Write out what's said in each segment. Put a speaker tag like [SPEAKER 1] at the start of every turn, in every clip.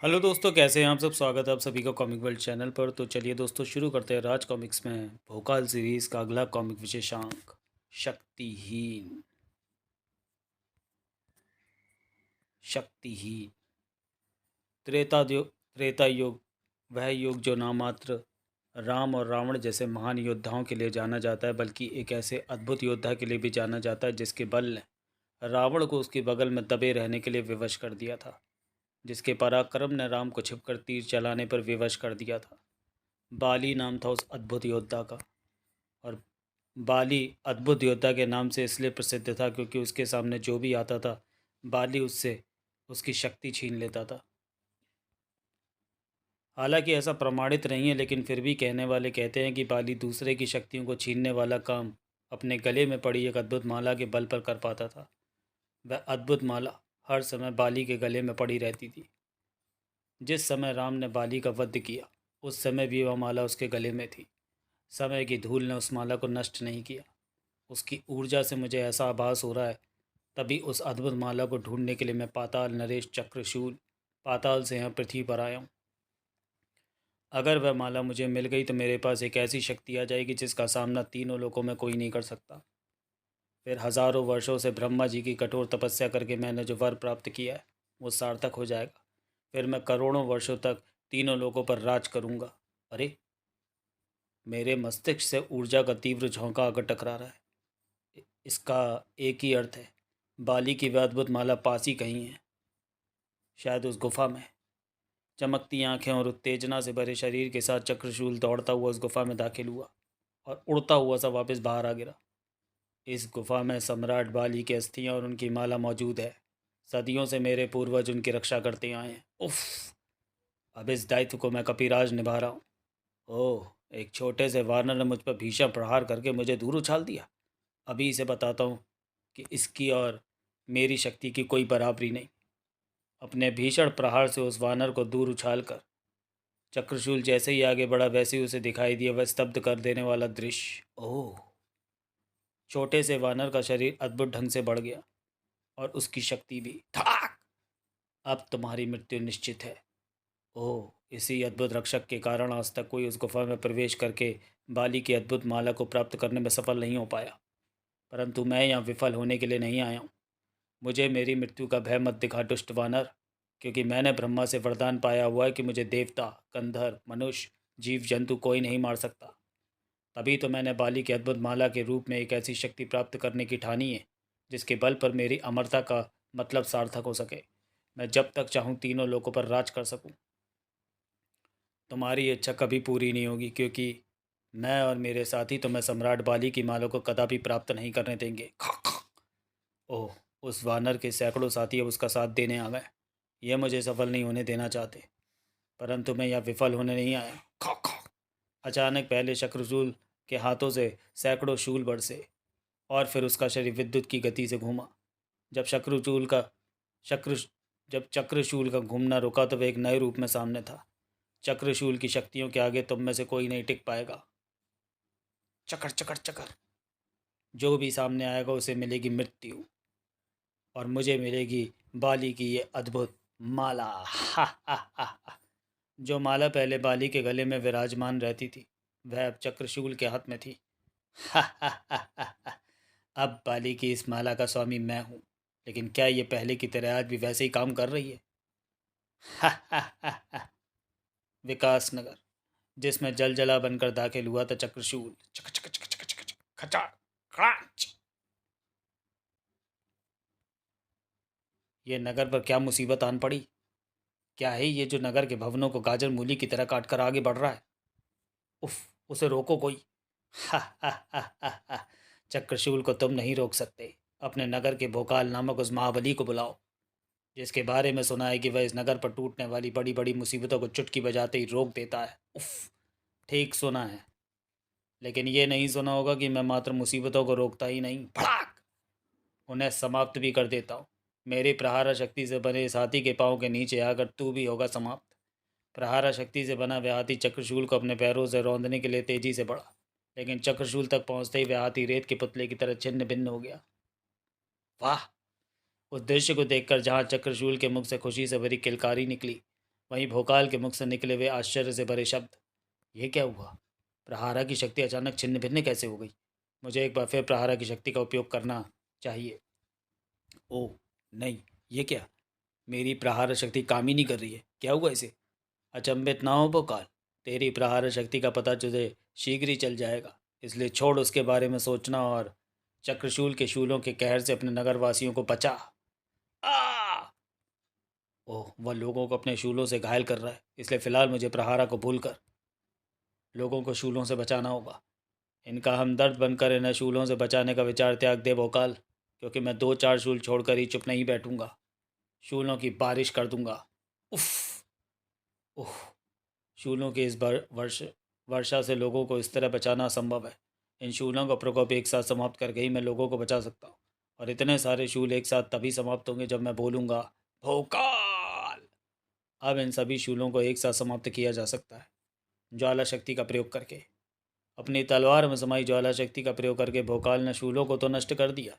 [SPEAKER 1] Hello दोस्तों, कैसे हैं आप सब। स्वागत है आप सभी का कॉमिक वर्ल्ड चैनल पर। तो चलिए दोस्तों, शुरू करते हैं राज कॉमिक्स में भोकाल सीरीज़ का अगला कॉमिक विशेषांक, शक्तिहीन। शक्तिहीन। त्रेता युग, वह युग जो ना मात्र राम और रावण जैसे महान योद्धाओं के लिए जाना जाता है, बल्कि एक ऐसे अद्भुत योद्धा के लिए भी जाना जाता है जिसके बल ने रावण को उसके बगल में दबे रहने के लिए विवश कर दिया था, जिसके पराक्रम ने राम को छिपकर तीर चलाने पर विवश कर दिया था। बाली नाम था उस अद्भुत योद्धा का। और बाली अद्भुत योद्धा के नाम से इसलिए प्रसिद्ध था क्योंकि उसके सामने जो भी आता था, बाली उससे उसकी शक्ति छीन लेता था। हालांकि ऐसा प्रमाणित नहीं है, लेकिन फिर भी कहने वाले कहते हैं कि बाली दूसरे की शक्तियों को छीनने वाला काम अपने गले में पड़ी एक अद्भुत माला के बल पर कर पाता था। वह अद्भुत माला हर समय बाली के गले में पड़ी रहती थी। जिस समय राम ने बाली का वध किया, उस समय भी वह माला उसके गले में थी। समय की धूल ने उस माला को नष्ट नहीं किया। उसकी ऊर्जा से मुझे ऐसा आभास हो रहा है। तभी उस अद्भुत माला को ढूंढने के लिए मैं पाताल नरेश चक्रशूल पाताल से यहाँ पृथ्वी पर आया हूँ। अगर वह माला मुझे मिल गई तो मेरे पास एक ऐसी शक्ति आ जाएगी जिसका सामना तीनों लोकों में कोई नहीं कर सकता। फिर हजारों वर्षों से ब्रह्मा जी की कठोर तपस्या करके मैंने जो वर प्राप्त किया है, वो सार्थक हो जाएगा। फिर मैं करोड़ों वर्षों तक तीनों लोकों पर राज करूँगा। अरे, मेरे मस्तिष्क से ऊर्जा का तीव्र झोंका आकर टकरा रहा है। इसका एक ही अर्थ है, बाली की वह अद्भुत माला पास ही कहीं है, शायद उस गुफा में। चमकती आंखें और उत्तेजना से भरे शरीर के साथ चक्रशूल दौड़ता हुआ उस गुफा में दाखिल हुआ और उड़ता हुआ सा वापस बाहर आ गिरा। इस गुफा में सम्राट बाली की अस्थियां और उनकी माला मौजूद है। सदियों से मेरे पूर्वज उनकी रक्षा करते आए हैं। उफ, अब इस दायित्व को मैं कपिराज निभा रहा हूँ। ओह, एक छोटे से वानर ने मुझ पर भीषण प्रहार करके मुझे दूर उछाल दिया। अभी इसे बताता हूँ कि इसकी और मेरी शक्ति की कोई बराबरी नहीं। अपने भीषण प्रहार से उस वानर को दूर उछालकर चक्रशूल जैसे ही आगे बढ़ा, वैसे ही उसे दिखाई दिया वह स्तब्ध कर देने वाला दृश्य। ओह! छोटे से वानर का शरीर अद्भुत ढंग से बढ़ गया और उसकी शक्ति भी। धड़ाक! अब तुम्हारी मृत्यु निश्चित है। ओह! इसी अद्भुत रक्षक के कारण आज तक कोई उस गुफा में प्रवेश करके बाली की अद्भुत माला को प्राप्त करने में सफल नहीं हो पाया। परंतु मैं यहाँ विफल होने के लिए नहीं आया हूँ। मुझे मेरी मृत्यु का भय मत दिखा दुष्ट वानर, क्योंकि मैंने ब्रह्मा से वरदान पाया हुआ है कि मुझे देवता, गंधर्व, मनुष्य, जीव जंतु कोई नहीं मार सकता। तभी तो मैंने बाली की अद्भुत माला के रूप में एक ऐसी शक्ति प्राप्त करने की ठानी है जिसके बल पर मेरी अमरता का मतलब सार्थक हो सके। मैं जब तक चाहूँ तीनों लोकों पर राज कर सकूँ। तुम्हारी इच्छा कभी पूरी नहीं होगी, क्योंकि मैं और मेरे साथी तुम्हें सम्राट बाली की माला को कदापि प्राप्त नहीं करने देंगे। ओह! उस वानर के सैकड़ों साथी अब उसका साथ देने आ गए। ये मुझे सफल नहीं होने देना चाहते, परंतु मैं यहाँ विफल होने नहीं आया। खा खा। अचानक पहले शक्रशूल के हाथों से सैकड़ों शूल बरसे और फिर उसका शरीर विद्युत की गति से घूमा। जब शक्रशूल का शक्र जब चक्रशूल का घूमना रुका तो वह एक नए रूप में सामने था। चक्रशूल की शक्तियों के आगे तुम में से कोई नहीं टिक पाएगा। चकर चकर चकर। जो भी सामने आएगा उसे मिलेगी मृत्यु, और मुझे मिलेगी बाली की ये अद्भुत माला। हा हा हा हा। जो माला पहले बाली के गले में विराजमान रहती थी, वह अब चक्रशूल के हाथ में थी। हा हा हा हा हा। अब बाली की इस माला का स्वामी मैं हूँ, लेकिन क्या ये पहले की तरह आज भी वैसे ही काम कर रही है? हा हा हा हा। विकास नगर, जिसमें जल जला बनकर दाखिल हुआ था चक्रशूल। चक चक चक चक चक चक, खचा खड़ाच। ये नगर पर क्या मुसीबत आन पड़ी? क्या है ये जो नगर के भवनों को गाजर मूली की तरह काट कर आगे बढ़ रहा है? उफ, उसे रोको कोई। हा हा हा हा हा। चक्रशूल को तुम नहीं रोक सकते। अपने नगर के भोकाल नामक उस महाबली को बुलाओ, जिसके बारे में सुना है कि वह इस नगर पर टूटने वाली बड़ी बड़ी मुसीबतों को चुटकी बजाते ही रोक देता है। उफ, ठीक सुना है। लेकिन ये नहीं सुना होगा कि मैं मात्र मुसीबतों को रोकता ही नहीं, भड़ाक, उन्हें समाप्त भी कर देता हूँ। मेरी प्रहारा शक्ति से बने इस हाथी के पाँव के नीचे आकर तू भी होगा समाप्त। प्रहारा शक्ति से बना वह हाथी चक्रशूल को अपने पैरों से रौंदने के लिए तेजी से बढ़ा, लेकिन चक्रशूल तक पहुंचते ही वह हाथी रेत के पुतले की तरह छिन्न भिन्न हो गया। वाह! उस दृश्य को देखकर जहाँ चक्रशूल के मुख से खुशी से भरी किलकारी निकली, वहीं भोकाल के मुख से निकले हुए आश्चर्य से भरे शब्द, ये क्या हुआ? प्रहारा की शक्ति अचानक छिन्न भिन्न कैसे हो गई? मुझे एक बार फिर प्रहारा की शक्ति का उपयोग करना चाहिए। ओह नहीं, ये क्या? मेरी प्रहार शक्ति काम ही नहीं कर रही है, क्या हुआ इसे? अचंभित ना हो भोकाल, तेरी प्रहार शक्ति का पता तुझे शीघ्र ही चल जाएगा, इसलिए छोड़ उसके बारे में सोचना और चक्रशूल के शूलों के कहर से अपने नगरवासियों को बचा। आ! ओह, वह लोगों को अपने शूलों से घायल कर रहा है, इसलिए फिलहाल मुझे प्रहारा को भूलकर लोगों को शूलों से बचाना होगा। इनका हमदर्द बनकर इन्हें शूलों से बचाने का विचार त्याग दे भोकाल, क्योंकि मैं 2-4 शूल छोड़कर ही चुप नहीं बैठूंगा। शूलों की बारिश कर दूंगा। उफ! उफ! शूलों की इस वर्षा से लोगों को इस तरह बचाना असंभव है। इन शूलों का प्रकोप एक साथ समाप्त करके ही मैं लोगों को बचा सकता हूँ, और इतने सारे शूल एक साथ तभी समाप्त होंगे जब मैं बोलूँगा, भोकाल। अब इन सभी शूलों को एक साथ समाप्त किया जा सकता है, ज्वाला शक्ति का प्रयोग करके। अपनी तलवार में समाई ज्वाला शक्ति का प्रयोग करके भोकाल ने शूलों को तो नष्ट कर दिया,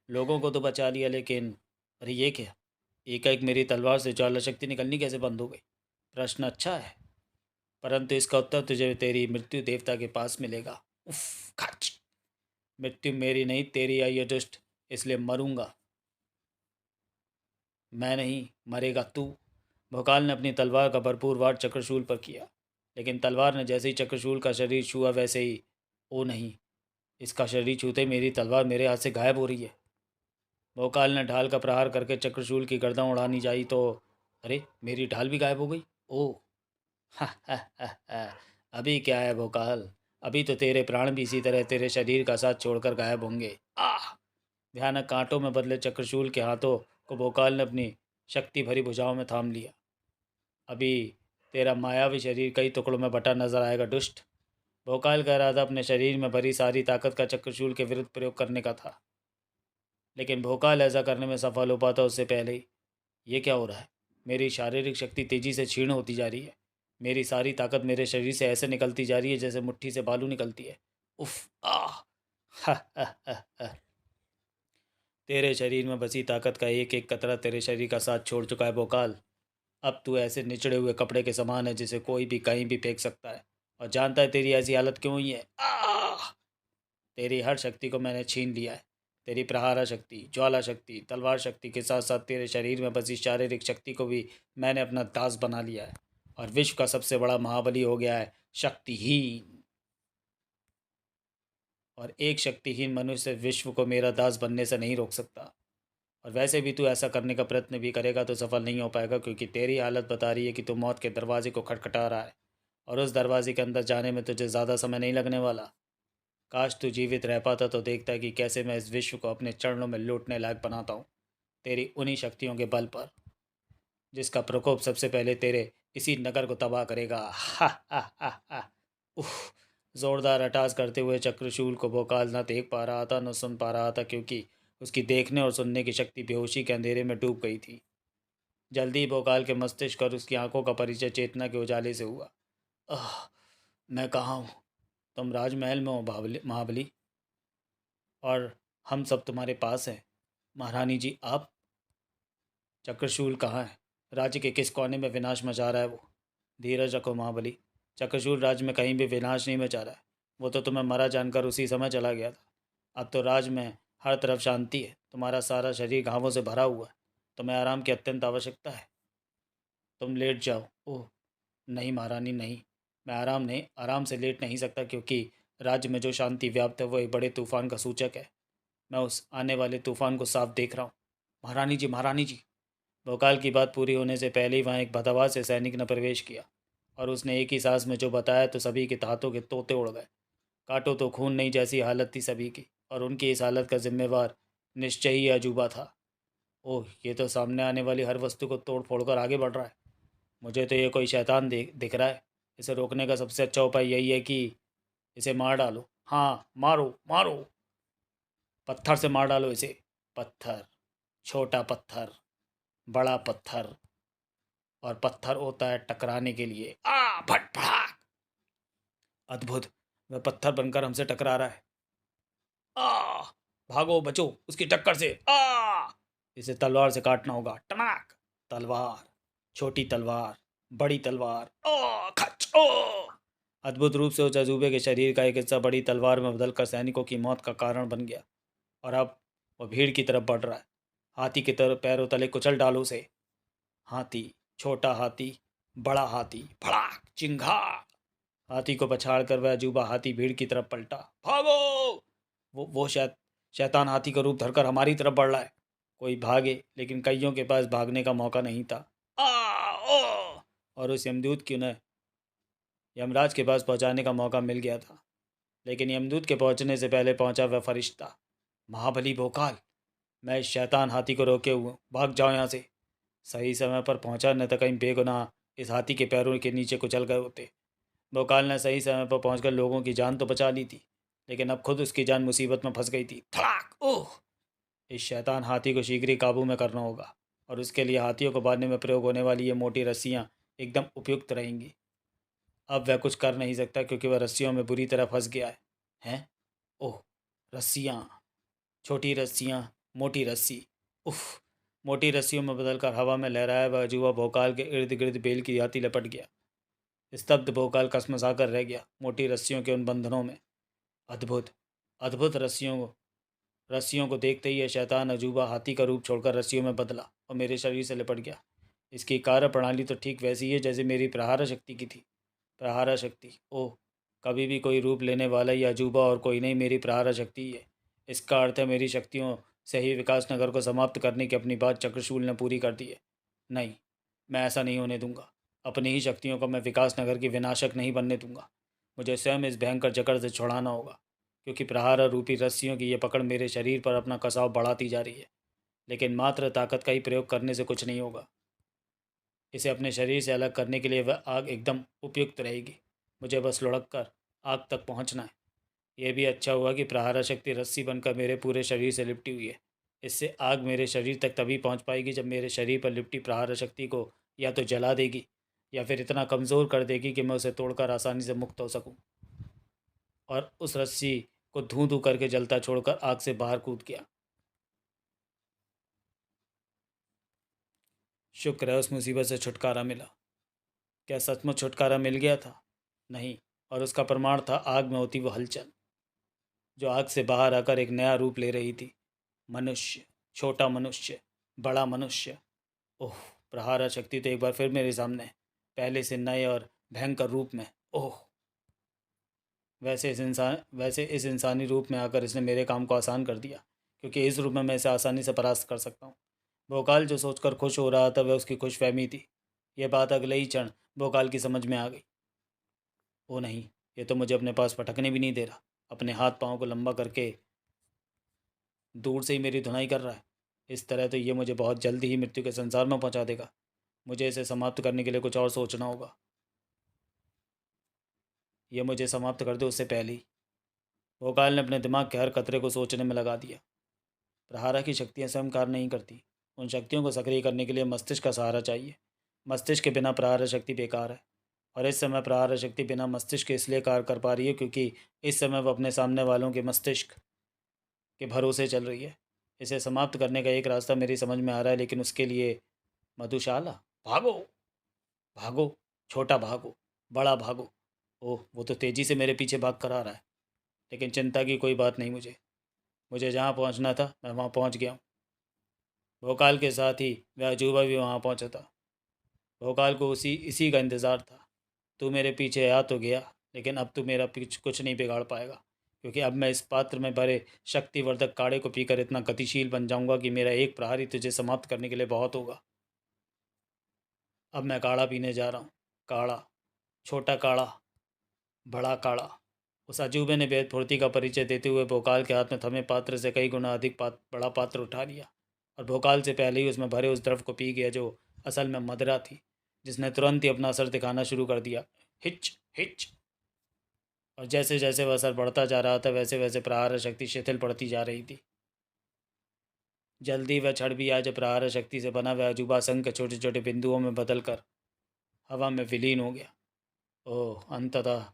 [SPEAKER 1] लोगों को तो बचा लिया, लेकिन अरे ये क्या? एकाएक मेरी तलवार से ज्वाला शक्ति निकलनी कैसे बंद हो गई? प्रश्न अच्छा है, परंतु इसका उत्तर तुझे तेरी मृत्यु देवता के पास मिलेगा। उफ! खच! मृत्यु मेरी नहीं तेरी आई है दुष्ट, इसलिए मरूंगा। मैं नहीं, मरेगा तू। भोकाल ने अपनी तलवार का भरपूर वार चक्रशूल पर किया, लेकिन तलवार ने जैसे ही चक्रशूल का शरीर छुआ वैसे ही, ओ नहीं, इसका शरीर छूते ही मेरी तलवार मेरे हाथ से गायब हो रही है। भोकाल ने ढाल का प्रहार करके चक्रशूल की गर्दन उड़ानी चाहिए तो अरे, मेरी ढाल भी गायब हो गई। ओ! हा हा हा हा! अभी क्या है भोकाल, अभी तो तेरे प्राण भी इसी तरह तेरे शरीर का साथ छोड़कर गायब होंगे। आह! भयानक कांटों में बदले चक्रशूल के हाथों को भोकाल ने अपनी शक्ति भरी भुजाओं में थाम लिया। अभी तेरा मायावी शरीर कई टुकड़ों में बटा नजर आएगा दुष्ट। भोकाल का इरादा अपने शरीर में भरी सारी ताकत का चक्रशूल के विरुद्ध प्रयोग करने का था, लेकिन भोकाल ऐसा करने में सफल हो पाता उससे पहले ही। ये क्या हो रहा है? मेरी शारीरिक शक्ति तेजी से क्षीण होती जा रही है। मेरी सारी ताकत मेरे शरीर से ऐसे निकलती जा रही है जैसे मुट्ठी से बालू निकलती है। उफ! आह! हा हा हा हा! तेरे शरीर में बसी ताकत का एक एक कतरा तेरे शरीर का साथ छोड़ चुका है भोकाल। अब तू ऐसे निचड़े हुए कपड़े के समान है जिसे कोई भी कहीं भी फेंक सकता है, और जानता है तेरी ऐसी हालत क्यों हुई है? आह! तेरी हर शक्ति को मैंने छीन लिया है। तेरी प्रहारा शक्ति, ज्वाला शक्ति, तलवार शक्ति के साथ साथ तेरे शरीर में बसी शारीरिक शक्ति को भी मैंने अपना दास बना लिया है, और विश्व का सबसे बड़ा महाबली हो गया है शक्तिहीन। और एक शक्तिहीन मनुष्य विश्व को मेरा दास बनने से नहीं रोक सकता। और वैसे भी तू ऐसा करने का प्रयत्न भी करेगा तो सफल नहीं हो पाएगा, क्योंकि तेरी हालत बता रही है कि तू मौत के दरवाजे को खटखटा रहा है, और उस दरवाजे के अंदर जाने में तुझे ज़्यादा समय नहीं लगने वाला। काश तू जीवित रह पाता तो देखता कि कैसे मैं इस विश्व को अपने चरणों में लौटने लायक बनाता हूँ, तेरी उन्हीं शक्तियों के बल पर, जिसका प्रकोप सबसे पहले तेरे इसी नगर को तबाह करेगा। हा हा हा हा! उफ! जोरदार अटास करते हुए चक्रशूल को भोकाल न देख पा रहा था न सुन पा रहा था, क्योंकि उसकी देखने और सुनने की शक्ति बेहोशी के अंधेरे में डूब गई थी। जल्दी ही भोकाल के मस्तिष्क और उसकी आंखों का परिचय चेतना के उजाले से हुआ। आह! मैं कहाँ हूँ? तुम राजमहल में हो महाबली, और हम सब तुम्हारे पास हैं। महारानी जी आप? चक्रशूल कहाँ है? राज्य के किस कोने में विनाश मचा रहा है वो? धीरज रखो महाबली, चक्रशूल राज्य में कहीं भी विनाश नहीं मचा रहा है। वो तो तुम्हें मरा जानकर उसी समय चला गया था। अब तो राज्य में हर तरफ शांति है, तुम्हारा सारा शरीर घावों से भरा हुआ है, तुम्हें आराम की अत्यंत आवश्यकता है। तुम लेट जाओ। ओह नहीं महारानी नहीं, मैं आराम से लेट नहीं सकता, क्योंकि राज्य में जो शांति व्याप्त है वो एक बड़े तूफान का सूचक है। मैं उस आने वाले तूफान को साफ देख रहा हूँ। महारानी जी, महारानी जी! भोकाल की बात पूरी होने से पहले ही वहाँ एक भदावाद से सैनिक ने प्रवेश किया, और उसने एक ही सांस में जो बताया तो सभी के हाथों के तोते उड़ गए। काटो तो खून नहीं जैसी हालत थी सभी की, और उनकी इस हालत का जिम्मेवार निश्चय ही अजूबा था। ओह, ये तो सामने आने वाली हर वस्तु को तोड़ फोड़ कर आगे बढ़ रहा है। मुझे तो ये कोई शैतान दिख रहा है। इसे रोकने का सबसे अच्छा उपाय यही है कि इसे मार डालो। हाँ, मारो मारो, पत्थर से मार डालो इसे। पत्थर, छोटा पत्थर, बड़ा पत्थर, और पत्थर होता है टकराने के लिए। भट भड़ाक! अद्भुत! वह पत्थर बनकर हमसे टकरा रहा है। आ भागो, बचो उसकी टक्कर से। इसे तलवार से काटना होगा। टनाक! तलवार, छोटी तलवार, बड़ी तलवार। ओ खच ओ! अद्भुत रूप से उस अजूबे के शरीर का एक हिस्सा बड़ी तलवार में बदलकर सैनिकों की मौत का कारण बन गया और अब वह भीड़ की तरफ बढ़ रहा है। हाथी के तरफ पैरों तले कुचल डालो उसे। हाथी, छोटा हाथी, बड़ा हाथी, भड़ाक चिंगार। हाथी को पछाड़ कर वह अजूबा हाथी भीड़ की तरफ पलटा। भागो! वो शैतान हाथी का रूप धरकर हमारी तरफ बढ़ रहा है। कोई भागे, लेकिन कईयों के पास भागने का मौका नहीं था। आ ओ! और उस यमदूत की उन्हें यमराज के पास पहुंचाने का मौका मिल गया था, लेकिन यमदूत के पहुंचने से पहले पहुंचा वह फरिश्ता। महाबली भोकाल, मैं इस शैतान हाथी को रोके हुआ हूँ, भाग जाओ यहाँ से। सही समय पर पहुंचा, न तो कहीं बेगुनाह इस हाथी के पैरों के नीचे कुचल गए होते। भोकाल ने सही समय पर पहुंचकर लोगों की जान तो बचा ली थी, लेकिन अब खुद उसकी जान मुसीबत में फंस गई थी। धड़ाक! ओह! इस शैतान हाथी को शीघ्र ही काबू में करना होगा, और उसके लिए हाथियों को बांधने में प्रयोग होने वाली ये मोटी रस्सियाँ एकदम उपयुक्त रहेंगी। अब वह कुछ कर नहीं सकता क्योंकि वह रस्सियों में बुरी तरह फंस गया है। हैं? ओह! रस्सियाँ, छोटी रस्सियाँ, मोटी रस्सी। उफ! मोटी रस्सियों में बदलकर हवा में लहराया वह अजूबा भोकाल के इर्द गिर्द बेल की भांति लपट गया। स्तब्ध भोकाल कसमसाकर रह गया मोटी रस्सियों के उन बंधनों में। अद्भुत, अद्भुत रस्सियों को देखते ही यह शैतान अजूबा हाथी का रूप छोड़कर रस्सियों में बदला और मेरे शरीर से लिपट गया। इसकी कार्य प्रणाली तो ठीक वैसी है जैसे मेरी प्रहार शक्ति की थी। प्रहार शक्ति! ओह! कभी भी कोई रूप लेने वाला यह अजूबा और कोई नहीं, मेरी प्रहार शक्ति ही है। इसका अर्थ है मेरी शक्तियों से ही विकास नगर को समाप्त करने की अपनी बात चक्रशूल ने पूरी कर दी है। नहीं, मैं ऐसा नहीं होने दूंगा। अपनी ही शक्तियों को मैं विकास नगर की विनाशक नहीं बनने दूंगा। मुझे स्वयं इस भयंकर जकड़ से छुड़ाना होगा, क्योंकि प्रहार रूपी रस्सियों की ये पकड़ मेरे शरीर पर अपना कसाव बढ़ाती जा रही है। लेकिन मात्र ताकत का ही प्रयोग करने से कुछ नहीं होगा। इसे अपने शरीर से अलग करने के लिए वह आग एकदम उपयुक्त रहेगी। मुझे बस लुढ़क कर आग तक पहुंचना है। यह भी अच्छा हुआ कि प्रहार शक्ति रस्सी बनकर मेरे पूरे शरीर से लिपटी हुई है। इससे आग मेरे शरीर तक तभी पहुंच पाएगी जब मेरे शरीर पर लिपटी प्रहार शक्ति को या तो जला देगी या फिर इतना कमज़ोर कर देगी कि मैं उसे तोड़कर आसानी से मुक्त हो सकूं। और उस रस्सी को धूं धूं करके जलता छोड़कर आग से बाहर कूद गया। शुक्र है उस मुसीबत से छुटकारा मिला। क्या सचमुच छुटकारा मिल गया था? नहीं, और उसका प्रमाण था आग में होती वो हलचल, जो आग से बाहर आकर एक नया रूप ले रही थी। मनुष्य, छोटा मनुष्य, बड़ा मनुष्य। ओह! प्रहार शक्ति तो एक बार फिर मेरे सामने है, पहले से नए और भयंकर रूप में। ओह! वैसे इस इंसानी रूप में आकर इसने मेरे काम को आसान कर दिया, क्योंकि इस रूप में मैं इसे आसानी से परास्त कर सकता हूँ। भोकाल जो सोचकर खुश हो रहा था वह उसकी खुशफहमी थी। यह बात अगले ही क्षण भोकाल की समझ में आ गई। ओ नहीं, ये तो मुझे अपने पास पटकने भी नहीं दे रहा। अपने हाथ पाँव को लंबा करके दूर से ही मेरी धुनाई कर रहा है। इस तरह तो ये मुझे बहुत जल्दी ही मृत्यु के संसार में पहुंचा देगा। मुझे इसे समाप्त करने के लिए कुछ और सोचना होगा। यह मुझे समाप्त कर दे उससे पहले ही। भोकाल ने अपने दिमाग के हर कतरे को सोचने में लगा दिया। प्रहारा की शक्तियाँ स्वयं कार्य नहीं करती। उन शक्तियों को सक्रिय करने के लिए मस्तिष्क का सहारा चाहिए। मस्तिष्क के बिना प्रहार शक्ति बेकार है। और इस समय प्रहार शक्ति बिना मस्तिष्क के इसलिए कार्य कर पा रही है क्योंकि इस समय वह अपने सामने वालों के मस्तिष्क के भरोसे चल रही है। इसे समाप्त करने का एक रास्ता मेरी समझ में आ रहा है, लेकिन उसके लिए मधुशाला। भागो! भागो! छोटा भागो, बड़ा भागो। ओह! वो तो तेज़ी से मेरे पीछे भाग कर आ रहा है। लेकिन चिंता की कोई बात नहीं। मुझे जहाँ पहुँचना था मैं वहाँ पहुँच गया हूँ। भोकाल के साथ ही वह अजूबा भी वहाँ पहुँचा था। भोकाल को उसी इसी का इंतज़ार था। तू मेरे पीछे आ तो गया, लेकिन अब तू मेरा पीछ कुछ नहीं बिगाड़ पाएगा, क्योंकि अब मैं इस पात्र में भरे शक्तिवर्धक काढ़े को पीकर इतना गतिशील बन जाऊंगा कि मेरा एक प्रहारी तुझे समाप्त करने के लिए बहुत होगा। अब मैं काढ़ा पीने जा रहा हूँ। काढ़ा, छोटा काढ़ा, बड़ा काढ़ा। उस अजूबे ने बेहद फुर्ती का परिचय देते हुए भोकाल के हाथ में थमे पात्र से कई गुना अधिक बड़ा पात्र उठा लिया और भोकाल से पहले ही उसमें भरे उस द्रव को पी गया जो असल में मदरा थी, जिसने तुरंत ही अपना असर दिखाना शुरू कर दिया। Hitch hitch. और जैसे जैसे वह असर बढ़ता जा रहा था वैसे वैसे प्रहार शक्ति शिथिल पड़ती जा रही थी। जल्दी वह क्षण भी आया जब प्रहार शक्ति से बना वह अजूबा संघ के छोटे छोटे बिंदुओं में बदलकर हवा में विलीन हो गया। ओह! अंततः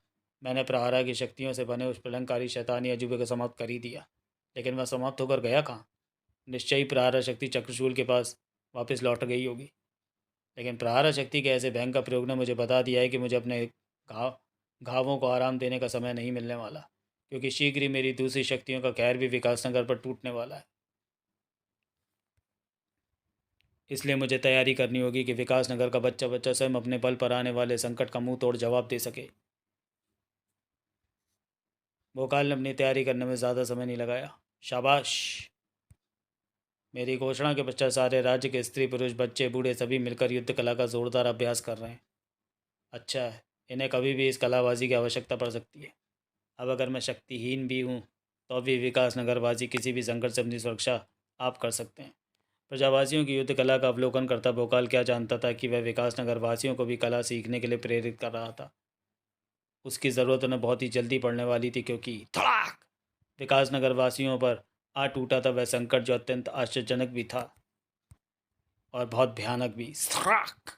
[SPEAKER 1] मैंने प्रहारा की शक्तियों से बने उस प्रलंकारी शैतानी अजूबे को समाप्त कर ही दिया। लेकिन वह समाप्त होकर गया कहाँ? निश्चय ही प्रहारा शक्ति चक्रशूल के पास वापस लौट गई होगी। लेकिन प्रहार शक्ति के ऐसे भयंकर का प्रयोग ने मुझे बता दिया है कि मुझे अपने घावों को आराम देने का समय नहीं मिलने वाला, क्योंकि शीघ्र ही मेरी दूसरी शक्तियों का कहर भी विकासनगर पर टूटने वाला है। इसलिए मुझे तैयारी करनी होगी कि विकासनगर का बच्चा बच्चा स्वयं अपने बल पर आने वाले संकट का मुंह तोड़ जवाब दे सके। भोकाल ने अपनी तैयारी करने में ज़्यादा समय नहीं लगाया। शाबाश। मेरी घोषणा के पश्चात सारे राज्य के स्त्री पुरुष बच्चे बूढ़े सभी मिलकर युद्ध कला का जोरदार अभ्यास कर रहे हैं। अच्छा है, इन्हें कभी भी इस कलाबाजी की आवश्यकता पड़ सकती है। अब अगर मैं शक्तिहीन भी हूँ तो भी विकास नगरवासी किसी भी संकट से अपनी सुरक्षा आप कर सकते हैं। प्रजावासियों की युद्ध कला का अवलोकन करता भोकाल क्या जानता था कि वह विकास नगरवासियों को भी कला सीखने के लिए प्रेरित कर रहा था। उसकी ज़रूरत उन्हें बहुत ही जल्दी पड़ने वाली थी, क्योंकि धड़ाक विकास नगरवासियों पर आ टूटा था वह संकट जो अत्यंत आश्चर्यजनक भी था और बहुत भयानक भी। सराक!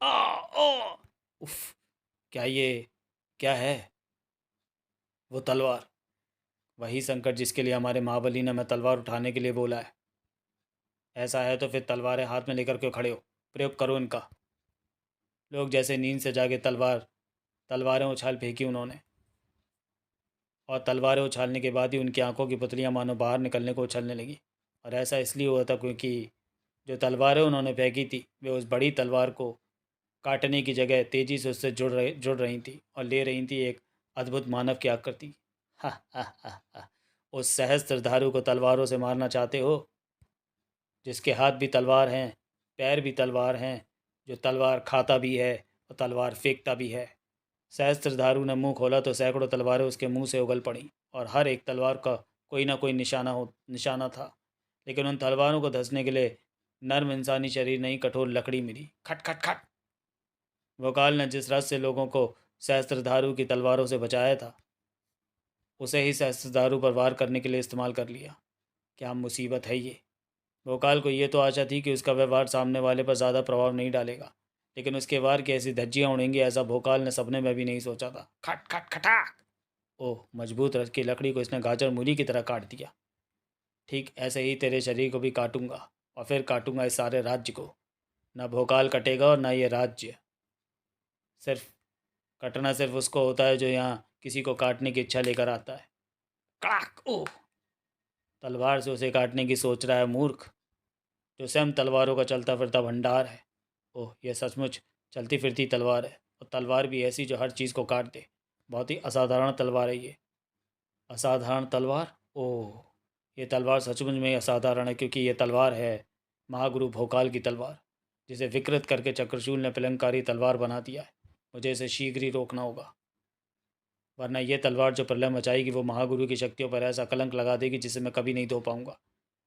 [SPEAKER 1] आ ओ उफ! क्या है वो तलवार? वही संकट जिसके लिए हमारे महाबली ने मैं तलवार उठाने के लिए बोला है। ऐसा है तो फिर तलवारें हाथ में लेकर क्यों खड़े हो? प्रयोग करो इनका। लोग जैसे नींद से जागे तलवारें उछाल फेंकी उन्होंने, और तलवारें उछालने के बाद ही उनकी आंखों की पुतलियां मानो बाहर निकलने को उछलने लगी। और ऐसा इसलिए हुआ था क्योंकि जो तलवारें उन्होंने फेंकी थी वे उस बड़ी तलवार को काटने की जगह तेज़ी से उससे जुड़ रही थी और ले रही थी एक अद्भुत मानव की आकृति। हा हा हा हा। उस सहस्त्रधारु को तलवारों से मारना चाहते हो, जिसके हाथ भी तलवार हैं, पैर भी तलवार हैं, जो तलवार खाता भी है और तलवार फेंकता भी है। सहस्त्रधारु ने मुंह खोला तो सैकड़ों तलवारें उसके मुंह से उगल पड़ीं और हर एक तलवार का कोई ना कोई निशाना था। लेकिन उन तलवारों को धंसने के लिए नर्म इंसानी शरीर नहीं, कठोर लकड़ी मिली। खट खट खट। भोकाल ने जिस रस से लोगों को सहस्त्रधारु की तलवारों से बचाया था, उसे ही सहस्त्रधारु पर वार करने के लिए इस्तेमाल कर लिया। क्या मुसीबत है ये! भोकाल को ये तो आशा थी कि उसका व्यवहार सामने वाले पर ज़्यादा प्रभाव नहीं डालेगा, लेकिन उसके वार की ऐसी धज्जियाँ उड़ेंगी ऐसा भोकाल ने सपने में भी नहीं सोचा था। खट खट खटाक! ओह, मजबूत रस की लकड़ी को इसने गाजर मूली की तरह काट दिया। ठीक ऐसे ही तेरे शरीर को भी काटूंगा, और फिर काटूंगा इस सारे राज्य को। ना भोकाल कटेगा और ना ये राज्य। सिर्फ कटना सिर्फ उसको होता है जो यहाँ किसी को काटने की इच्छा लेकर आता है। कड़ाक! ओह! तलवार से उसे काटने की सोच रहा है मूर्ख, जो स्वयं तलवारों का चलता फिरता भंडार है। ओह, यह सचमुच चलती फिरती तलवार है, और तलवार भी ऐसी जो हर चीज़ को काट दे। बहुत ही असाधारण तलवार है ये। असाधारण तलवार? ओह, ये तलवार सचमुच में असाधारण है, क्योंकि ये तलवार है महागुरु भोकाल की तलवार, जिसे विकृत करके चक्रशूल ने प्रलंकारी तलवार बना दिया है। मुझे इसे शीघ्र ही रोकना होगा, वरना ये तलवार जो प्रलय मचाएगी वो महागुरु की शक्तियों पर ऐसा कलंक लगा देगी जिसे मैं कभी नहीं धो पाऊंगा।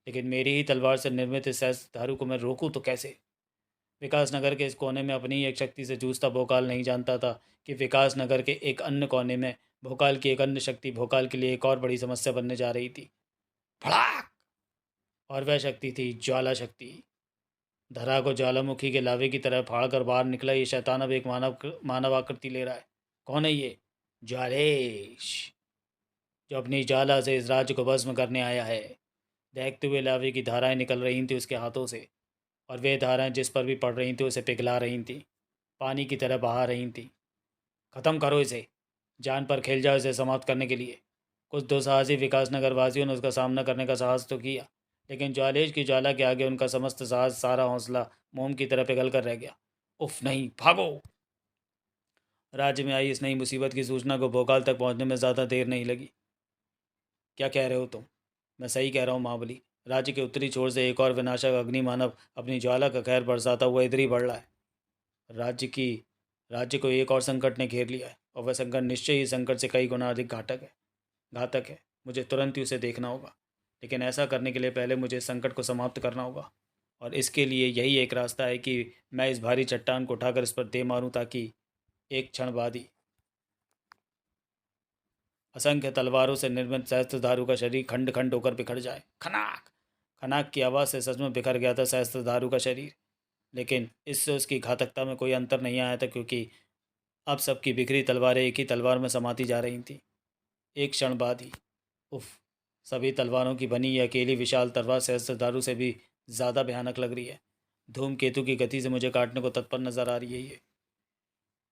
[SPEAKER 1] लेकिन मेरी ही तलवार से निर्मित इस सहस्त्रधारु को मैं रोकूं तो कैसे? विकास नगर के इस कोने में अपनी ही एक शक्ति से जूझता भोकाल नहीं जानता था कि विकास नगर के एक अन्य कोने में भोकाल की एक अन्य शक्ति भोकाल के लिए एक और बड़ी समस्या बनने जा रही थी। भड़ाक! और वह शक्ति थी ज्वाला शक्ति। धरा को ज्वालामुखी के लावे की तरह फाड़कर बाहर निकला ये शैतान अब एक मानव आकृति ले रहा है। कौन है ये? ज्वालेश, जो अपनी ज्वाला से इस राज्य को भस्म करने आया है। देखते हुए लावे की धाराएं निकल रही थी उसके हाथों से, और वे धाराएं जिस पर भी पड़ रही थी उसे पिघला रही थी, पानी की तरह बहा रही थी। ख़त्म करो इसे, जान पर खेल जाओ इसे समाप्त करने के लिए। कुछ दुस्साहसी विकासनगर वासियों ने उसका सामना करने का साहस तो किया, लेकिन ज्वालेश की ज्वाला के आगे उनका समस्त साहस, सारा हौसला मोम की तरह पिघल कर रह गया। उफ नहीं, भागो! राज्य में आई इस नई मुसीबत की सूचना को भोकाल तक पहुंचने में ज़्यादा देर नहीं लगी। क्या कह रहे हो तुम? मैं सही कह रहा हूँ महाबली। राज्य के उत्तरी छोर से एक और विनाशक अग्नि मानव अपनी ज्वाला का कहर बरसाता हुआ इधर ही बढ़ रहा है। राज्य की राज्य को एक और संकट ने घेर लिया है, और वह संकट निश्चय ही संकट से कई गुना अधिक घातक है। मुझे तुरंत ही उसे देखना होगा, लेकिन ऐसा करने के लिए पहले मुझे इस संकट को समाप्त करना होगा, और इसके लिए यही एक रास्ता है कि मैं इस भारी चट्टान को उठाकर इस पर दे मारूं, ताकि एक क्षण बाद ही असंख्य तलवारों से निर्मित सहस्त्रधारु का शरीर खंड खंड होकर बिखर जाए। खनाक! खनाक की आवाज़ से सच में बिखर गया था सहस्त्रधारु का शरीर, लेकिन इससे उसकी घातकता में कोई अंतर नहीं आया था, क्योंकि अब सबकी बिखरी तलवारें एक ही तलवार में समाती जा रही थीं। एक क्षण बाद ही उफ! सभी तलवारों की बनी यह अकेली विशाल तलवार सहस्त्रधारु से भी ज़्यादा भयानक लग रही है। धूमकेतु की गति से मुझे काटने को तत्पर नजर आ रही है ये।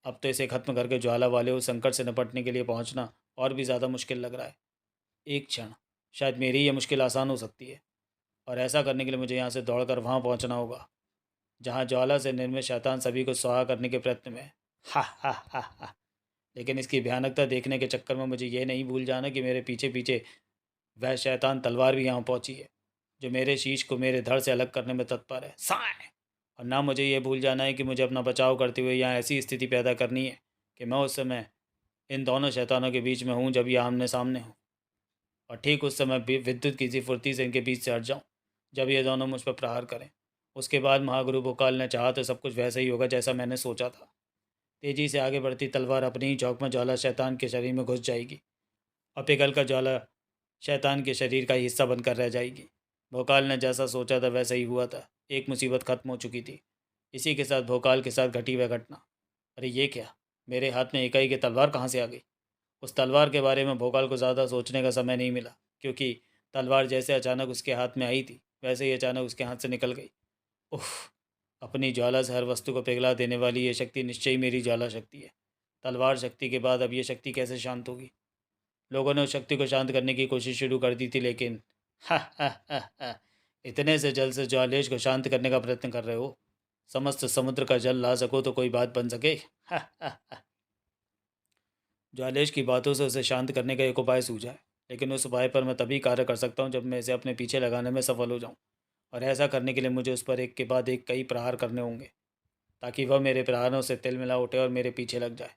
[SPEAKER 1] अब तो इसे खत्म करके ज्वाला वाले उस संकट से निपटने के लिए पहुंचना और भी ज़्यादा मुश्किल लग रहा है। एक क्षण, शायद मेरी ये मुश्किल आसान हो सकती है, और ऐसा करने के लिए मुझे यहाँ से दौड़कर वहाँ पहुँचना होगा जहाँ ज्वाला से निर्मित शैतान सभी को स्वाहा करने के प्रयत्न में है। हा हा हा हा। लेकिन इसकी भयानकता देखने के चक्कर में मुझे ये नहीं भूल जाना कि मेरे पीछे पीछे वह शैतान तलवार भी यहाँ पहुंची है, जो मेरे शीश को मेरे धड़ से अलग करने में तत्पर है। साए। और ना मुझे ये भूल जाना है कि मुझे अपना बचाव करते हुए यहाँ ऐसी स्थिति पैदा करनी है कि मैं उस समय इन दोनों शैतानों के बीच में हूँ जब ये आमने सामने हूँ, और ठीक उस समय भी विद्युत की सी फुर्ती से इनके बीच से हट जाऊँ जब ये दोनों मुझ पर प्रहार करें। उसके बाद महागुरु भोकाल ने चाहा तो सब कुछ वैसा ही होगा जैसा मैंने सोचा था। तेजी से आगे बढ़ती तलवार अपनी ही झोंक में ज्वाला शैतान के शरीर में घुस जाएगी और पिघल कर ज्वाला शैतान के शरीर का ही हिस्सा बनकर रह जाएगी। भोकाल ने जैसा सोचा था वैसा ही हुआ था। एक मुसीबत खत्म हो चुकी थी। इसी के साथ भोकाल के साथ घटी वह घटना। अरे ये क्या, मेरे हाथ में इकाई की तलवार कहाँ से आ गई? उस तलवार के बारे में भोकाल को ज़्यादा सोचने का समय नहीं मिला, क्योंकि तलवार जैसे अचानक उसके हाथ में आई थी वैसे ही अचानक उसके हाथ से निकल गई। उफ! अपनी ज्वाला से हर वस्तु को पिघला देने वाली ये शक्ति निश्चय ही मेरी ज्वाला शक्ति है। तलवार शक्ति के बाद अब ये शक्ति कैसे शांत होगी? लोगों ने उस शक्ति को शांत करने की कोशिश शुरू कर दी थी, लेकिन हा हा हा हा, इतने से जल से ज्वालेश को शांत करने का प्रयत्न कर रहे हो? समस्त समुद्र का जल ला सको तो कोई बात बन सके? हा हा हा। ज्वालेश की बातों से उसे शांत करने का एक उपाय सूझा है, लेकिन उस उपाय पर मैं तभी कार्य कर सकता हूँ जब मैं इसे अपने पीछे लगाने में सफल हो जाऊँ, और ऐसा करने के लिए मुझे उस पर एक के बाद एक कई प्रहार करने होंगे, ताकि वह मेरे प्रहारों से तिल मिला उठे और मेरे पीछे लग जाए।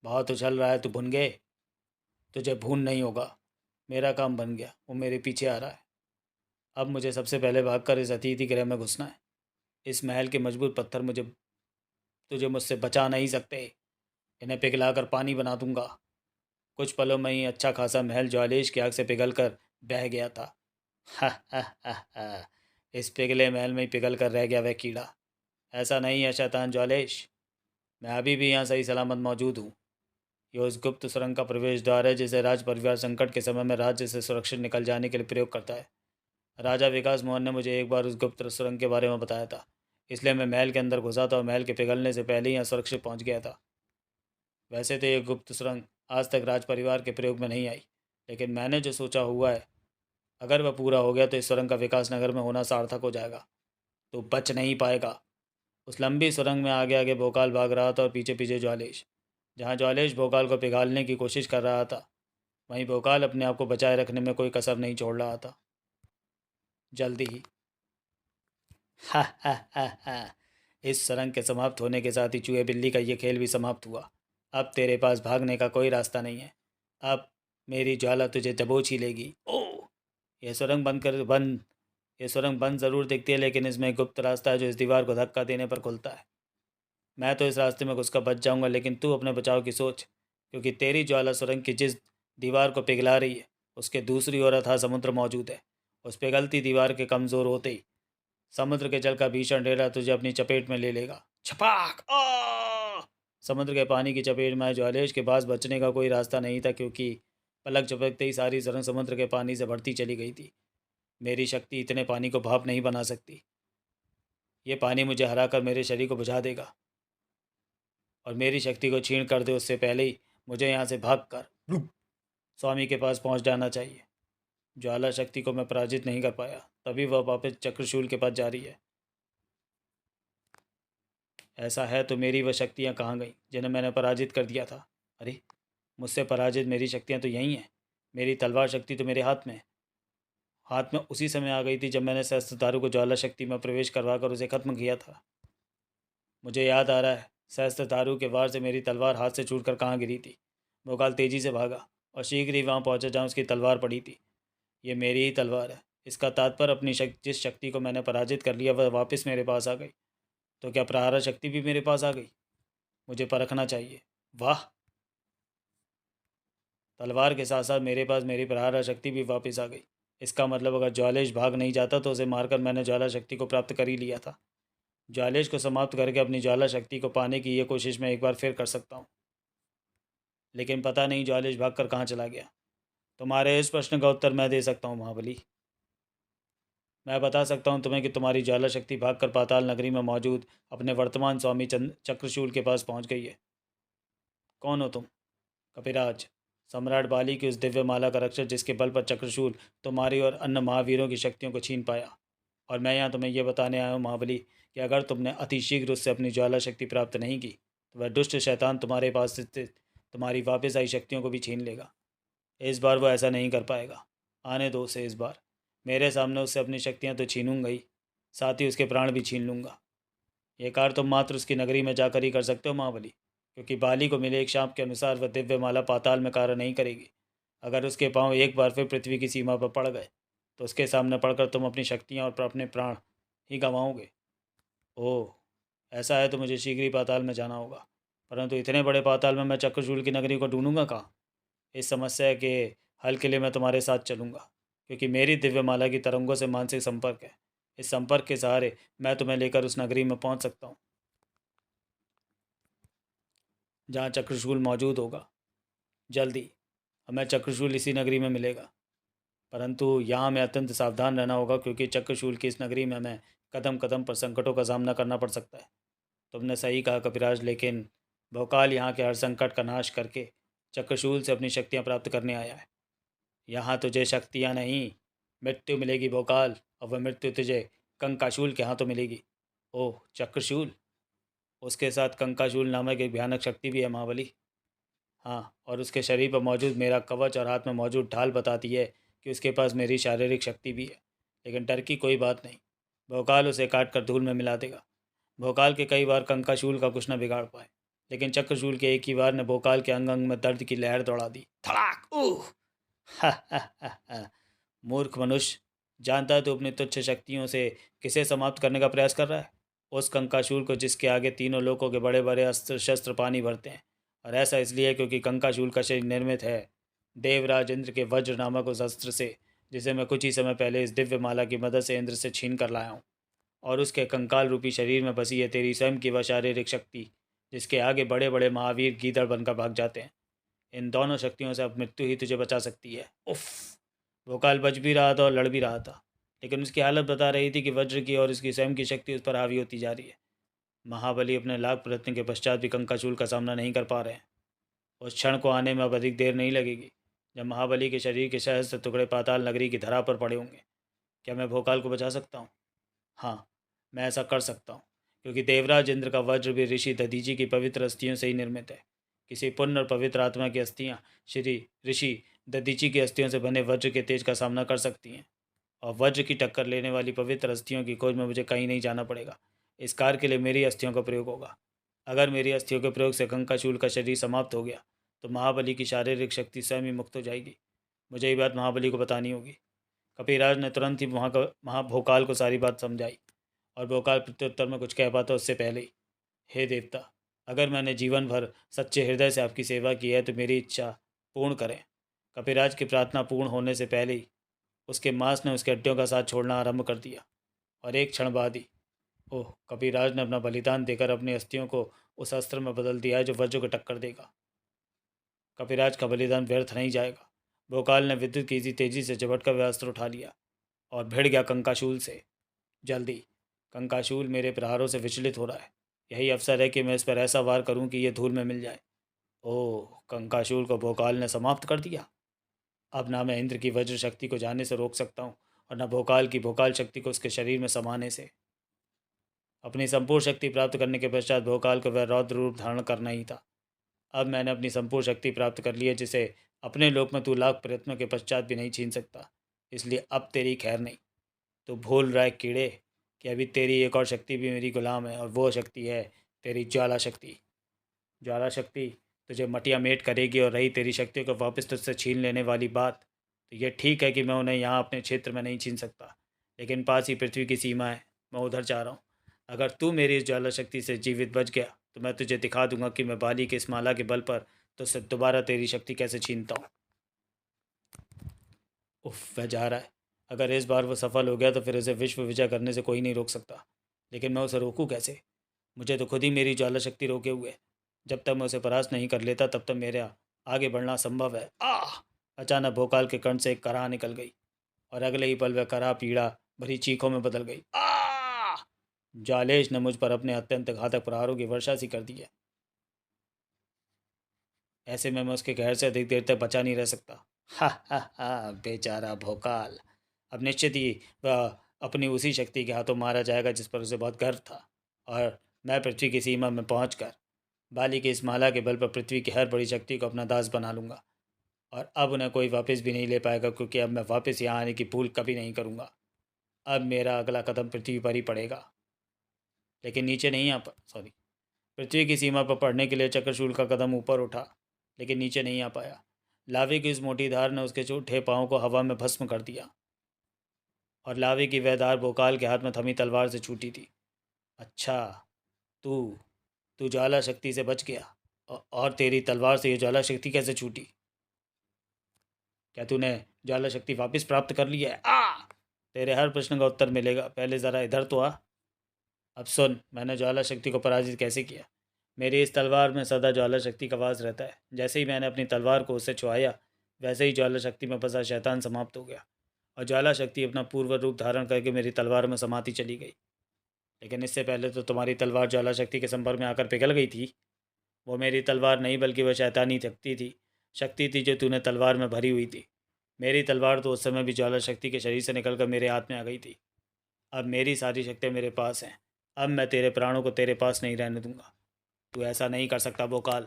[SPEAKER 1] बहुत उछल रहा है तू, भुन गए? तुझे भून नहीं होगा। मेरा काम बन गया, वो मेरे पीछे आ रहा है। अब मुझे सबसे पहले भागकर इस अतिथि गृह में घुसना है। इस महल के मजबूत पत्थर मुझे तुझे मुझसे बचा नहीं सकते। इन्हें पिघलाकर पानी बना दूंगा। कुछ पलों में ही अच्छा खासा महल ज्वालेश की आग से पिघल कर बह गया था। हा हा हा हा। इस पिघले महल में ही पिघल कर रह गया वह कीड़ा। ऐसा नहीं है शैतान ज्वालेश, मैं अभी भी यहाँ सही सलामत मौजूद हूँ। यह उस गुप्त सुरंग का प्रवेश द्वार है जिसे राज परिवार संकट के समय में राज्य से सुरक्षित निकल जाने के लिए प्रयोग करता है। राजा विकास मोहन ने मुझे एक बार उस गुप्त सुरंग के बारे में बताया था, इसलिए मैं महल के अंदर घुसा था और महल के पिघलने से पहले ही यहाँ सुरक्षित पहुँच गया था। वैसे तो ये गुप्त सुरंग आज तक राज परिवार के प्रयोग में नहीं आई, लेकिन मैंने जो सोचा हुआ है, अगर वह पूरा हो गया तो इस सुरंग का विकास नगर में होना सार्थक हो जाएगा। तो बच नहीं पाएगा। उस लंबी सुरंग में आगे आगे भोकाल भाग रहा था और पीछे पीछे ज्वालेश। जहाँ ज्वालेश भोकाल को पिघालने की कोशिश कर रहा था, वहीं भोकाल अपने आप को बचाए रखने में कोई कसर नहीं छोड़ रहा था। जल्दी ही हा हा हा हा। इस सुरंग के समाप्त होने के साथ ही चूहे बिल्ली का ये खेल भी समाप्त हुआ। अब तेरे पास भागने का कोई रास्ता नहीं है। अब मेरी ज्वाला तुझे दबोच ही लेगी। ओ, यह सुरंग बंद ये सुरंग बंद ज़रूर दिखती है, लेकिन इसमें एक गुप्त रास्ता है जो इस दीवार को धक्का देने पर खुलता है। मैं तो इस रास्ते में घुसकर बच जाऊंगा, लेकिन तू अपने बचाव की सोच, क्योंकि तेरी ज्वाला सुरंग की जिस दीवार को पिघला रही है उसके दूसरी ओर अथाह समुद्र मौजूद है। उस पिघलती दीवार के कमज़ोर होते ही समुद्र के जल का भीषण डेरा तुझे अपनी चपेट में ले लेगा। छपाक! समुद्र के पानी की चपेट में ज्वालेश के पास बचने का कोई रास्ता नहीं था, क्योंकि पलक झपकते ही सारी सुरंग समुद्र के पानी से भरती चली गई थी। मेरी शक्ति इतने पानी को भाप नहीं बना सकती। ये पानी मुझे हराकर मेरे शरीर को बुझा देगा, और मेरी शक्ति को छीन कर दे उससे पहले ही मुझे यहाँ से भाग कर स्वामी के पास पहुँच जाना चाहिए। ज्वाला शक्ति को मैं पराजित नहीं कर पाया, तभी वह वापस चक्रशूल के पास जा रही है। ऐसा है तो मेरी वह शक्तियाँ कहाँ गई जिन्हें मैंने पराजित कर दिया था? अरे, मुझसे पराजित मेरी शक्तियाँ तो यहीं हैं। मेरी तलवार शक्ति तो मेरे हाथ में है। हाथ में उसी समय आ गई थी जब मैंने सहस्त्रधारु को ज्वाला शक्ति में प्रवेश करवा कर उसे खत्म किया था। मुझे याद आ रहा है, सहस्त्रधारु के वार से मेरी तलवार हाथ से छूटकर कहाँ गिरी थी। भोकाल तेजी से भागा और शीघ्र ही वहाँ पहुँचा जहाँ उसकी तलवार पड़ी थी। ये मेरी ही तलवार है। इसका तात्पर्य अपनी जिस शक्ति को मैंने पराजित कर लिया वह वापस मेरे पास आ गई। तो क्या प्रहार शक्ति भी मेरे पास आ गई? मुझे परखना चाहिए। वाह! तलवार के साथ साथ मेरे पास मेरी प्रहार शक्ति भी वापस आ गई। इसका मतलब अगर ज्वालेश भाग नहीं जाता तो उसे मारकर मैंने ज्वाला शक्ति को प्राप्त कर ही लिया था। ज्वालेश को समाप्त करके अपनी ज्वाला शक्ति को पाने की ये कोशिश मैं एक बार फिर कर सकता हूँ, लेकिन पता नहीं ज्वालेश भाग कर कहाँ चला गया। तुम्हारे इस प्रश्न का उत्तर मैं दे सकता हूँ महाबली। मैं बता सकता हूँ तुम्हें कि तुम्हारी ज्वाला शक्ति भागकर पाताल नगरी में मौजूद अपने वर्तमान स्वामी चक्रशूल के पास पहुँच गई है। कौन हो तुम? कपिराज, सम्राट बाली की उस दिव्य माला का रक्षक जिसके बल पर चक्रशूल तुम्हारी और अन्य महावीरों की शक्तियों को छीन पाया। और मैं यहाँ तुम्हें यह बताने आया हूँ महाबली कि अगर तुमने अतिशीघ्र उससे अपनी ज्वाला शक्ति प्राप्त नहीं की तो वह दुष्ट शैतान तुम्हारे पास स्थित तुम्हारी वापस आई शक्तियों को भी छीन लेगा। इस बार वो ऐसा नहीं कर पाएगा। आने दो उसे इस बार। मेरे सामने उससे अपनी शक्तियाँ तो छीनूंगा ही, साथ ही उसके प्राण भी छीन लूँगा। ये कार्य तुम मात्र उसकी नगरी में जाकर ही कर सकते हो महाबली, क्योंकि बाली को मिले एक शाप के अनुसार वह दिव्य माला पाताल में कार्य नहीं करेगी। अगर उसके पांव एक बार फिर पृथ्वी की सीमा पर पड़ गए तो उसके सामने पड़कर तुम अपनी शक्तियाँ और अपने प्राण ही गंवाओगे। ओह, ऐसा है तो मुझे शीघ्र ही पाताल में जाना होगा, परंतु इतने बड़े पाताल में मैं चक्रशूल की नगरी को ढूंढूंगा कहाँ? इस समस्या के हल के लिए मैं तुम्हारे साथ चलूँगा, क्योंकि मेरी दिव्य माला की तरंगों से मानसिक संपर्क है। इस संपर्क के सहारे मैं तुम्हें लेकर उस नगरी में पहुँच सकता हूँ जहाँ चक्रशूल मौजूद होगा। जल्दी हमें चक्रशूल इसी नगरी में मिलेगा, परंतु यहाँ हमें अत्यंत सावधान रहना होगा, क्योंकि चक्रशूल की इस नगरी में हमें कदम कदम पर संकटों का सामना करना पड़ सकता है। तुमने सही कहा कपिराज, लेकिन भोकाल यहाँ के हर संकट का नाश करके चक्रशूल से अपनी शक्तियाँ प्राप्त करने आया है। यहाँ तुझे शक्तियाँ नहीं, मृत्यु मिलेगी भोकाल, और वह मृत्यु तुझे कंकाशूल के हाथों मिलेगी। ओह चक्रशूल, उसके साथ कंकाशूल नामक एक भयानक शक्ति भी है महाबली। हाँ, और उसके शरीर पर मौजूद मेरा कवच और हाथ में मौजूद ढाल बताती है कि उसके पास मेरी शारीरिक शक्ति भी है। लेकिन डर की कोई बात नहीं, भोकाल उसे काट कर धूल में मिला देगा। भोकाल के कई बार कंकाशूल का कुछ न बिगाड़ पाए, लेकिन चक्रशूल के एक ही बार ने भोकाल के अंग अंग में दर्द की लहर दौड़ा दी। धड़ाक! उह! हा हा हा हा! मूर्ख मनुष्य, जानता है तू अपनी तुच्छ शक्तियों से किसे समाप्त करने का प्रयास कर रहा है? उस कंकाशूल को जिसके आगे तीनों लोकों के बड़े बड़े अस्त्र शस्त्र पानी भरते हैं। और ऐसा इसलिए क्योंकि कंकाशूल का शरीर निर्मित है देवराज इंद्र के वज्र नामक उस अस्त्र से, जिसे मैं कुछ ही समय पहले इस दिव्य माला की मदद से इंद्र से छीन कर लाया हूँ। और उसके कंकाल रूपी शरीर में बसी है तेरी स्वयं की वह शारीरिक शक्ति, जिसके आगे बड़े बड़े महावीर गीदड़ बनकर भाग जाते हैं। इन दोनों शक्तियों से अब मृत्यु ही तुझे बचा सकती है। उफ! भोकाल बच भी रहा था और लड़ भी रहा था, लेकिन उसकी हालत बता रही थी कि वज्र की और उसकी स्वयं की शक्ति उस पर हावी होती जा रही है। महाबली अपने लाख प्रयत्न के पश्चात भी कंकाशूल का सामना नहीं कर पा रहे हैं। उस क्षण को आने में अब अधिक देर नहीं लगेगी जब महाबली के शरीर के सहस्त्र टुकड़े पाताल नगरी की धरा पर पड़े होंगे। क्या मैं भोकाल को बचा सकता हूँ? हाँ, मैं ऐसा कर सकता हूँ, क्योंकि देवराज इंद्र का वज्र भी ऋषि दधीची की पवित्र अस्थियों से ही निर्मित है। किसी पुण्य और पवित्र आत्मा की अस्थियाँ श्री ऋषि दधीची की अस्थियों से बने वज्र के तेज का सामना कर सकती हैं। और वज्र की टक्कर लेने वाली पवित्र अस्थियों की खोज में मुझे कहीं नहीं जाना पड़ेगा। इस कार्य के लिए मेरी अस्थियों का प्रयोग होगा। अगर मेरी अस्थियों के प्रयोग से कंकाशूल का शरीर समाप्त हो गया तो महाबली की शारीरिक शक्ति स्वयं ही मुक्त हो जाएगी। मुझे ये बात महाबली को बतानी होगी। कपिराज ने तुरंत ही महाभोकाल को सारी बात समझाई, और भोकाल प्रत्युत्तर में कुछ कह पाता उससे पहले ही, हे देवता, अगर मैंने जीवन भर सच्चे हृदय से आपकी सेवा की है तो मेरी इच्छा पूर्ण करें। कपिराज की प्रार्थना पूर्ण होने से पहले ही उसके मांस ने उसके हड्डियों का साथ छोड़ना आरंभ कर दिया, और एक क्षण बाद ही ओह, कपिराज ने अपना बलिदान देकर अपनी अस्थियों को उस अस्त्र में बदल दिया है जो वज्र को टक्कर देगा। कपिराज का बलिदान व्यर्थ नहीं जाएगा। भोकाल ने विद्युत की इसी तेजी से झपट कर वह अस्त्र उठा लिया और भिड़ गया कंकाशूल से। जल्दी, कंकाशूल मेरे प्रहारों से विचलित हो रहा है। यही अवसर है कि मैं इस पर ऐसा वार करूं कि यह धूल में मिल जाए। ओह, कंकाशूल को भोकाल ने समाप्त कर दिया। अब ना मैं इंद्र की वज्र शक्ति को जाने से रोक सकता हूँ और न भोकाल की भोकाल शक्ति को उसके शरीर में समाने से। अपनी संपूर्ण शक्ति प्राप्त करने के पश्चात भोकाल को वह रौद्र रूप धारण करना ही था। अब मैंने अपनी संपूर्ण शक्ति प्राप्त कर ली है, जिसे अपने लोक में तू लाख प्रयत्नों के पश्चात भी नहीं छीन सकता। इसलिए अब तेरी खैर नहीं। तो भूल रहा है कीड़े कि अभी तेरी एक और शक्ति भी मेरी गुलाम है, और वो शक्ति है तेरी ज्वाला शक्ति। ज्वाला शक्ति तुझे मटिया मेट करेगी, और रही तेरी शक्तियों को वापस तुझसे छीन लेने वाली बात, तो ये ठीक है कि मैं उन्हें यहाँ अपने क्षेत्र में नहीं छीन सकता, लेकिन पास ही पृथ्वी की सीमा है, मैं उधर जा रहा हूँ। अगर तू मेरी इस ज्वाला शक्ति से जीवित बच गया तो मैं तुझे दिखा दूंगा कि मैं बाली के इस माला के बल पर तुझसे दोबारा तेरी शक्ति कैसे छीनता हूँ। उफ, वह जा रहा है। अगर इस बार वो सफल हो गया तो फिर उसे विश्व विजय करने से कोई नहीं रोक सकता। लेकिन मैं उसे रोकूं कैसे? मुझे तो खुद ही मेरी ज्वाला शक्ति रोके हुए है। जब तक मैं उसे परास्त नहीं कर लेता तब तक मेरा आगे बढ़ना संभव है। आह! अचानक भोकाल के कंठ से एक कराह निकल गई, और अगले ही पल वह कराह पीड़ा भरी चीखों में बदल गई। आ! जालेश ने मुझ पर अपने अत्यंत घातक प्रहारों की वर्षा सी कर दी है। ऐसे में मैं उसके कहर से अधिक देर तक बचा नहीं रह सकता। हा हा हा, बेचारा भोकाल। अब निश्चित ही वह अपनी उसी शक्ति के हाथों मारा जाएगा जिस पर उसे बहुत गर्व था, और मैं पृथ्वी की सीमा में पहुंचकर बाली की इस माला के बल पर पृथ्वी की हर बड़ी शक्ति को अपना दास बना लूंगा। और अब उन्हें कोई वापस भी नहीं ले पाएगा, क्योंकि अब मैं वापस यहाँ आने की भूल कभी नहीं करूँगा। अब मेरा अगला कदम पृथ्वी पर ही पड़ेगा, लेकिन नीचे नहीं आ पा सॉरी पृथ्वी की सीमा पर पड़ने के लिए चक्रशूल का कदम ऊपर उठा, लेकिन नीचे नहीं आ पाया। लावे की इस मोटी धार ने उसके झूठे पाँव को हवा में भस्म कर दिया, और लावे की वह धार भोकाल के हाथ में थमी तलवार से छूटी थी। अच्छा, तू तू ज्वाला शक्ति से बच गया, और तेरी तलवार से ये ज्वाला शक्ति कैसे छूटी? क्या तूने ज्वाला शक्ति वापस प्राप्त कर लिया है? तेरे हर प्रश्न का उत्तर मिलेगा, पहले ज़रा इधर तो आ। अब सुन, मैंने ज्वाला शक्ति को पराजित कैसे किया। मेरी इस तलवार में सदा ज्वाला शक्ति का वास रहता है। जैसे ही मैंने अपनी तलवार को उससे छुआया, वैसे ही ज्वाला शक्ति में फंसा शैतान समाप्त हो गया, और ज्वाला शक्ति अपना पूर्व रूप धारण करके मेरी तलवार में समाती चली गई। लेकिन इससे पहले तो तुम्हारी तलवार ज्वाला शक्ति के संपर्क में आकर पिघल गई थी। वो मेरी तलवार नहीं, बल्कि वह शैतानी शक्ति थी जो तूने तलवार में भरी हुई थी। मेरी तलवार तो उस समय भी ज्वाला शक्ति के शरीर से निकलकर मेरे हाथ में आ गई थी। अब मेरी सारी शक्तियाँ मेरे पास हैं। अब मैं तेरे प्राणों को तेरे पास नहीं रहने दूंगा। तू ऐसा नहीं कर सकता भोकाल,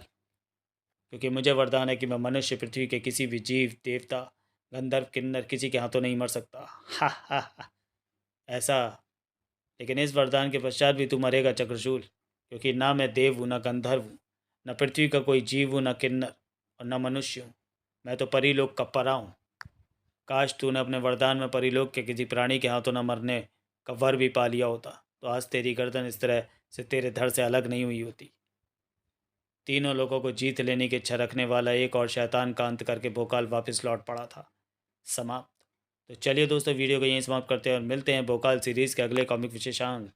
[SPEAKER 1] क्योंकि मुझे वरदान है कि मैं मनुष्य, पृथ्वी के किसी भी जीव, देवता, गंधर्व, किन्नर, किसी के हाथों नहीं मर सकता। हा हा हा। ऐसा, लेकिन इस वरदान के पश्चात भी तू मरेगा चक्रशूल, क्योंकि ना मैं देव हूँ, ना गंधर्व हूँ, न पृथ्वी का कोई जीव हूँ, न किन्नर, और न मनुष्य हूँ। मैं तो परीलोक का परा हूँ। काश तूने अपने वरदान में परीलोक के किसी प्राणी के हाथों न मरने का वर भी पा लिया होता, तो आज तेरी गर्दन इस तरह से तेरे धड़ से अलग नहीं हुई होती। तीनों लोगों को जीत लेने की इच्छा रखने वाला एक और शैतान का अंत करके भोकाल वापस लौट पड़ा था। समाप्त। तो चलिए दोस्तों, वीडियो को यहीं समाप्त करते हैं और मिलते हैं भोकाल सीरीज़ के अगले कॉमिक विशेषांक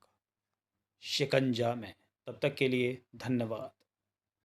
[SPEAKER 1] शिकंजा में। तब तक के लिए धन्यवाद।